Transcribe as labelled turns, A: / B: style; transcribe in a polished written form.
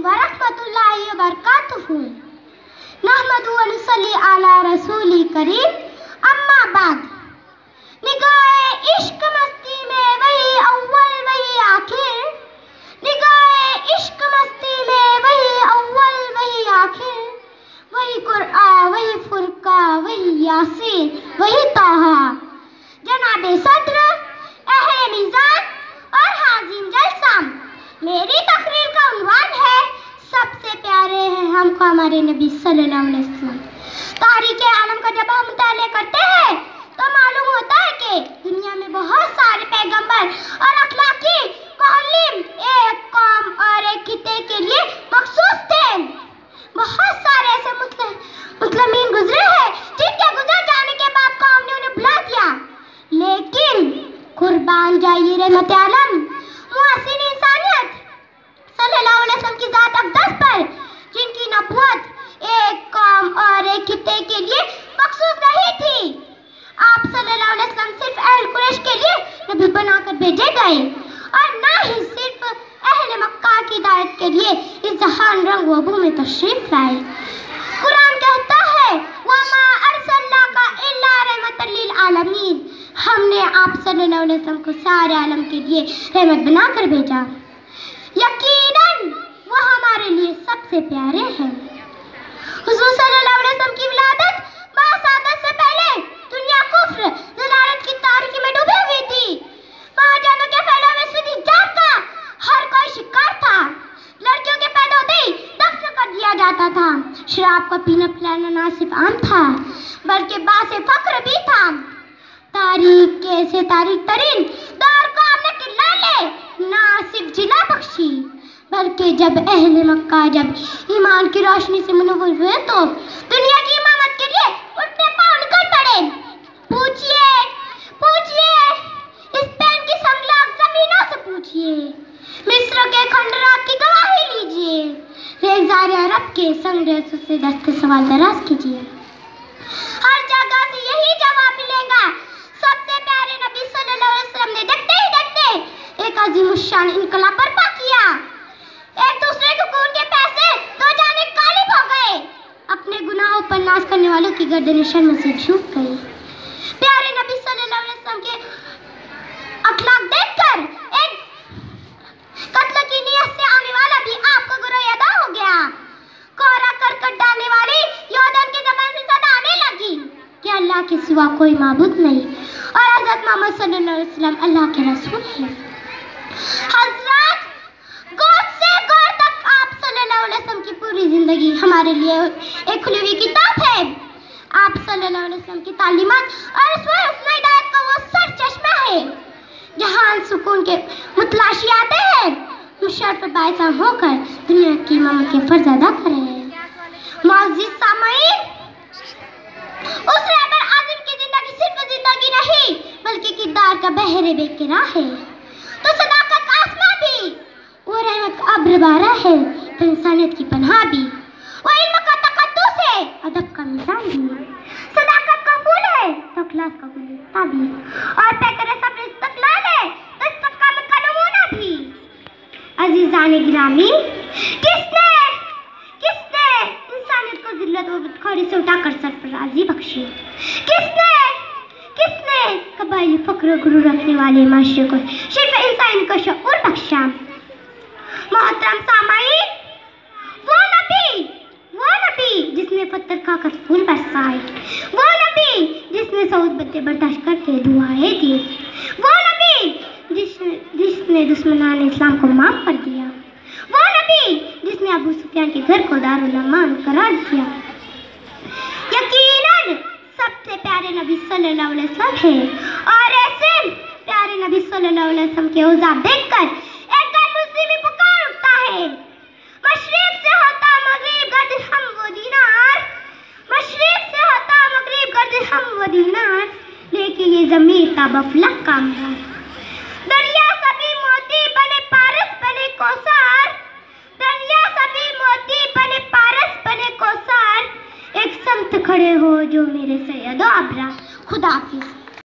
A: वरहमतुल्लाहि वबरकातुहू। नहमदु व नुसल्ली अला रसूली करीम, अम्मा बाद। निगाहे इश्क मस्ती में वही अव्वल वही आखिर, निगाहे इश्क मस्ती में वही अव्वल वही आखिर, वही कुरआन वही फुरका वही यासीन वही ताहा। जनाबे सद्र, अहले मीज़ान और हाज़िम जलसा, मेरी तकरीर का उन्वान है सबसे प्यारे हैं हमको हमारे नबी सल्लल्लाहु अलैहि वसल्लम। तारीख़ आलम का जब हम मुताले करते हैं तो मालूम होता है कि दुनिया में बहुत सारे पैगंबर और अखलाकी मुअल्लिम एक कौम और एक खिते के लिए मखसूस थे। बहुत सारे ऐसे मुस्लिमीन गुजरे हैं जिनके गुजर जाने के बाद कौम ने उन्हें भुला दिया, लेकिन कुर्बान जाइए रहमत आलम मुहसिन इंसानियत सल्लल्लाहु अलैहि वसल्लम की ज़ात अक़दस पर, जिनकी नबूवत एक कौम और एक खिते के लिए मखसूस नहीं थी। आप सल्लल्लाहु अलैहि वसल्लम सिर्फ अहल कुरैश के लिए नबी बनाकर भेजे गए और ना ही सिर्फ अहले मक्का की हिदायत के लिए इस जहान रंग व बू में तशरीफ लाए। कुरान कहता है वमा अर्सलनाका इल्ला रहमतल लिल आलमीन, हमने आप सल्लल्लाहु अलैहि वसल्लम को सारे आलम के लिए रहमत बनाकर भेजा। यकीनन वो हमारे लिए सबसे प्यारे हैं। हुज़ूर सल्लल्लाहु अलैहि वसल्लम की विलादत बासादत से पहले दुनिया कुफ्र ज़लालत की तारीकी में डूबी हुई थी। वहाँ जानों के फैले हुए सूदी जात का हर कोई शिकार था। लड़कियों के पैदा होते ही दफन कर दिया जाता था। शराब का पीना पिलाना ना सिर्फ आम था बल्कि बासे फक्र भी था। तारीख कैसे तारीख तरीन दौर को आपने किला ले ना सिर्फ जिला बख्शी, बल्कि जब अहले मक्का जब ईमान की रोशनी से मुनव्वर हुए तो दुनिया की इमामत के लिए उठने पाँव निकल पड़े। पूछिए पूछिए स्पेन की संगलाग जमीनों से पूछिए, मिस्र के खंडरात की गवाही लीजिए, रेज़ार अरब के संग्रह से दस्ते सवाल दराज कीजिए। हर जगह से यही जवाब मिलेगा। सबसे प्यारे नबी सल्लल्लाहु अलैहि वसल्लम ने देखते ही देखते एक अज़ीमुश्शान इनकलाब बर्पा किया। एक दूसरे के खून के पैसे दो जाने गालिब हो गए। अपने गुनाहों पर नाज करने वालों की गर्दनें शर्म से झुक गई। प्यारे नबी सल्लल्लाहु अलैहि वसल्लम के अखलाक देखकर एक कत्ल की नियत से आने वाला भी आपको गुरो अदा हो गया। कोहरा करकट डालने वाली योदन की ज़बान से सदा आने लगी कि अल्लाह के सिवा कोई माबूद नहीं और हज़रत मोहम्मद सल्लल्लाहु अलैहि वसल्लम अल्लाह के रसूल हैं। हज़रत गौर से गौर तक आप सल्लल्लाहु अलैहि वसल्लम की पूरी ज़िंदगी हमारे लिए एक खुली हुई किताब है। आप सल्लल्लाहु अलैहि वसल्लम की तालीमात और उसमें हिदायत का वो सर चश्मा है जहाँ सुकून के मुतलाशी आते हैं। मुशर्रफ बाइसा होकर दुनिया की इमामत के फर्ज अदा करें। मुअज़्ज़िज़ सामईन, उस रहबर आज़िम की ज़िंदगी सिर्फ ज़िंदगी नहीं बल्कि किरदार का बहरे बेकरार है। तो सदाकत का आसमां भी, वो रहमत का अब्र बारा है तो इंसानियत की पनाह भी, वो इल्म का तक़द्दुस है अदब का मिज़ान भी, सदाकत का फूल है तो इख़लास का गुलदस्ता भी, और पैकर सब्र इस्तक़लाल है तो इस्तक़ामत का नमूना भी। अज़ीज़ाने गिरामी, किसने इंसानियत को ज़िल्लत व बदख़ौरी से उठाकर सरफराज़ी बख्शी? किसने कबाइली फ़क्र गुरूर रखने वाले माशरे को सिर्फ इंसानी का शऊर बख्शा? मोहतरम सामाईन, वो नबी जिसने पत्थर खाकर फूल बरसाए, वो नबी जिसने सऊद बत्ते बर्दाश्त करके दुआएं दी, वो नबी जिसने दुश्मनान इस्लाम को माफ़ कर दिया, वो नबी जिसने अबू सुफियान के घर को दारुल अमान करार दिया। यकीनन सबसे प्यारे नबी सल्लल्लाहु अलैहि वसल्लम है और ऐसे प्यारे नबी सल्लल्लाहु अलैहि वसल्लम के औज़ाब देखकर एक गैर मुस्लिमी पुकार उठता है। मशरिक़ से होता मगरिब गर्द हम वो दीनार, मशरिक़ से होता मगरिब गर्द हम वो दीनार, लेकिन ये ज़मीर ताबफलक काम है। दरिया सभी मोती बने पारस बने कौसार, दरिया सभी मोती बने पारस बने कौसार, एक समत खड़े हो जो मेरे सैयदो अबरा। खुदा हाफ़िज़।